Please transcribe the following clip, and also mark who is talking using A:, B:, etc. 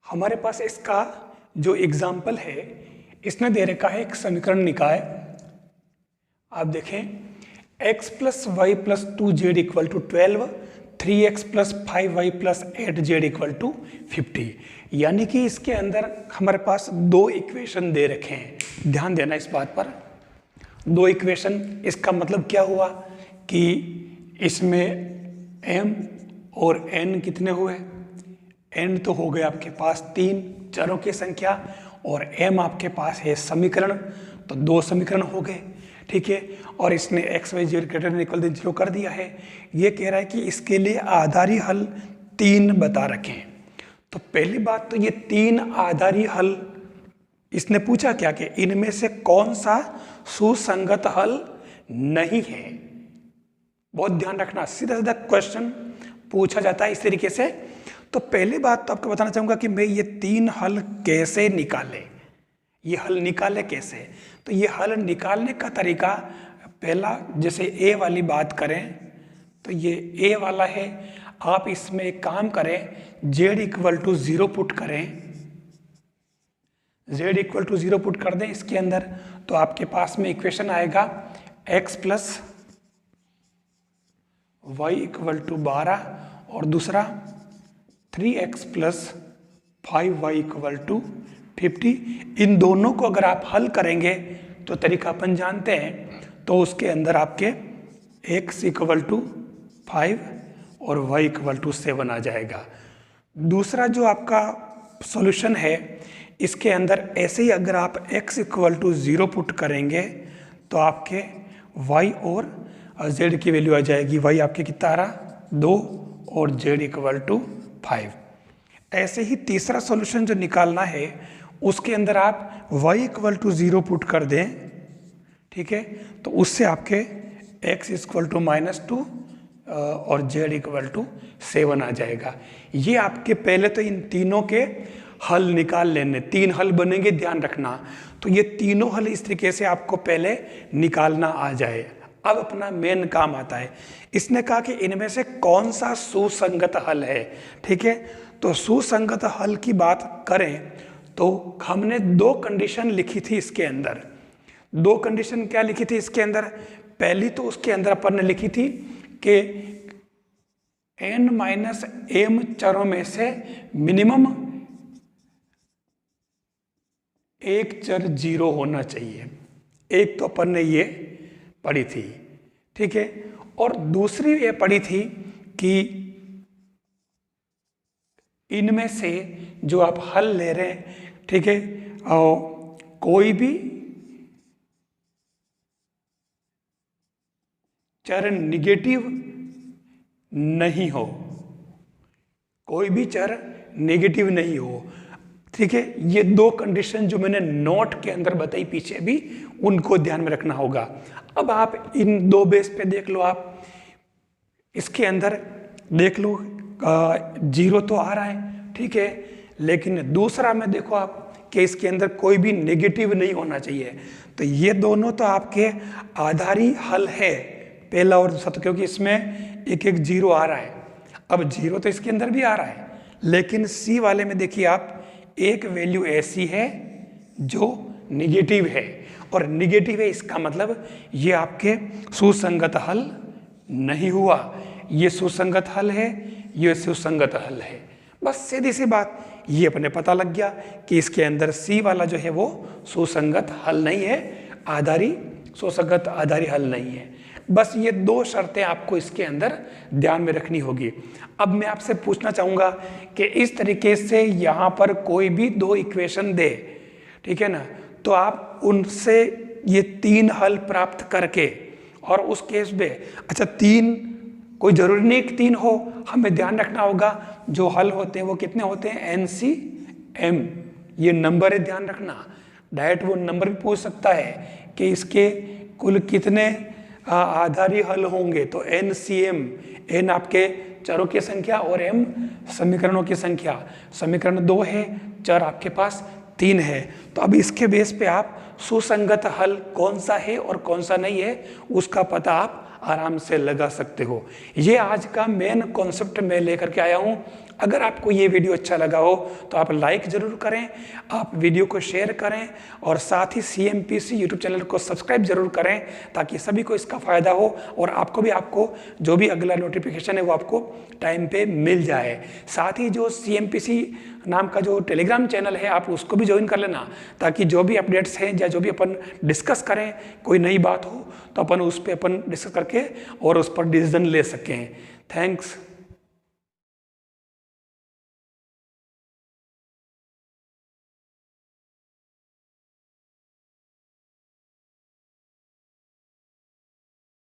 A: हमारे पास इसका जो एग्जाम्पल है, इसने दे रखा है एक समीकरण निकाय। आप देखें x plus y plus 2z equal to 12, 3x plus 5y plus 8z equal to 50। यानी कि इसके अंदर हमारे पास दो इक्वेशन दे रखे हैं। ध्यान देना इस बात पर, दो इक्वेशन। इसका मतलब क्या हुआ कि इसमें m और n कितने हुए? n तो हो गए आपके पास 3 चरों की संख्या और m आपके पास है समीकरण, तो दो समीकरण हो गए। ठीक है, और इसने x y z greater than equal to 0 कर दिया है। ये कह रहा है कि इसके लिए आधारी हल 3 बता रखें। तो पहली बात तो ये 3 आधारी हल इसने पूछा क्या कि इनमें से कौन सा सुसंगत हल नहीं है। बहुत ध्यान रखना, सीधा सीधा क्वेश्चन पूछा जाता है इस तरीके से। तो पहली बात तो आपको बताना चाहूंगा कि मैं ये 3 हल कैसे निकाले, ये हल निकाले कैसे। तो ये हल निकालने का तरीका, पहला जैसे ए वाली बात करें तो ये ए वाला है। आप इसमें एक काम करें, z इक्वल टू 0 पुट करें, z इक्वल टू 0 पुट कर दें इसके अंदर, तो आपके पास में इक्वेशन आएगा x plus y equal to 12 और दूसरा 3x plus 5y equal to 50। इन दोनों को अगर आप हल करेंगे तो तरीका अपन जानते हैं, तो उसके अंदर आपके x इक्वल टू 5 और y इक्वल टू 7 आ जाएगा। दूसरा जो आपका सॉल्यूशन है, इसके अंदर ऐसे ही अगर आप x इक्वल टू 0 पुट करेंगे तो आपके y और z की वैल्यू आ जाएगी। y आपके कितना आ रहा 2 और z इक्वल टू 5। ऐसे ही तीसरा सॉल्यूशन जो निकालना है, उसके अंदर आप y इक्वल टू 0 पुट कर दें। ठीक है, तो उससे आपके x इक्वल टू -2 और z इक्वल टू 7 आ जाएगा। ये आपके पहले तो इन तीनों के हल निकाल लेने, 3 हल बनेंगे, ध्यान रखना। तो ये तीनों हल इस तरीके से आपको पहले निकालना आ जाए। अब अपना मेन काम आता है, इसने कहा कि इनमें से कौन सा सुसंगत हल है। ठीक है, तो सुसंगत हल की बात करें तो हमने 2 कंडीशन लिखी थी इसके अंदर। 2 कंडीशन क्या लिखी थी इसके अंदर? पहली तो उसके अंदर अपन ने लिखी थी कि n-m चरों में से मिनिमम एक चर 0 होना चाहिए। एक तो अपन ने ये पढ़ी थी। ठीक है, और दूसरी ये पढ़ी थी कि इनमें से जो आप हल ले रहे हैं, ठीक है, कोई भी चर निगेटिव नहीं हो, कोई भी चर नेगेटिव नहीं हो। ठीक है, ये 2 कंडीशन जो मैंने नोट के अंदर बताई पीछे भी, उनको ध्यान में रखना होगा। अब आप इन 2 बेस पे देख लो, आप इसके अंदर देख लो 0 तो आ रहा है, ठीक है, लेकिन दूसरा में देखो आप कि इसके अंदर कोई भी नेगेटिव नहीं होना चाहिए। तो ये दोनों तो आपके आधारी हल है, पहला और दूसरा, क्योंकि इसमें एक 0 आ रहा है। अब 0 तो इसके अंदर भी आ रहा है, लेकिन सी वाले में देखिए आप एक वैल्यू ऐसी है जो निगेटिव है, और निगेटिव है इसका मतलब ये आपके सुसंगत हल नहीं हुआ। ये सुसंगत हल है, ये सुसंगत हल है। बस सीधी सी बात, ये अपने पता लग गया कि इसके अंदर सी वाला जो है वो सुसंगत हल नहीं है, सुसंगत आधारी हल नहीं है। बस ये 2 शर्तें आपको इसके अंदर ध्यान में रखनी होगी। अब मैं आपसे पूछना चाहूंगा कि इस तरीके से यहाँ पर कोई भी 2 इक्वेशन दे, ठीक है ना, तो आप उनसे ये 3 हल प्राप्त करके, और उस केस में अच्छा 3, कोई जरूरी नहीं कि 3 हो, हमें ध्यान रखना होगा जो हल होते हैं वो कितने होते हैं, NCM, ये नंबर है, ध्यान रखना। डायरेक्ट वो नंबर भी पूछ सकता है कि इसके कुल कितने आधारी हल होंगे, तो NCM, N आपके चरों की संख्या और M समीकरणों की संख्या। समीकरण 2 है, चर आपके पास 3 है। तो अब इसके बेस पे आप सुसंगत हल कौन सा है और कौन सा नहीं है उसका पता आप आराम से लगा सकते हो। ये आज का मेन कॉन्सेप्ट मैं लेकर के आया हूँ। अगर आपको ये वीडियो अच्छा लगा हो तो आप लाइक ज़रूर करें, आप वीडियो को शेयर करें और साथ ही CMPC यूट्यूब चैनल को सब्सक्राइब ज़रूर करें ताकि सभी को इसका फ़ायदा हो और आपको जो भी अगला नोटिफिकेशन है वो आपको टाइम पे मिल जाए। साथ ही जो CMPC नाम का जो टेलीग्राम चैनल है आप उसको भी ज्वाइन कर लेना ताकि जो भी अपडेट्स हैं या जो भी अपन डिस्कस करें, कोई नई बात हो तो अपन उस पर अपन डिस्कस करके और उस पर डिसीजन ले सकें। थैंक्स।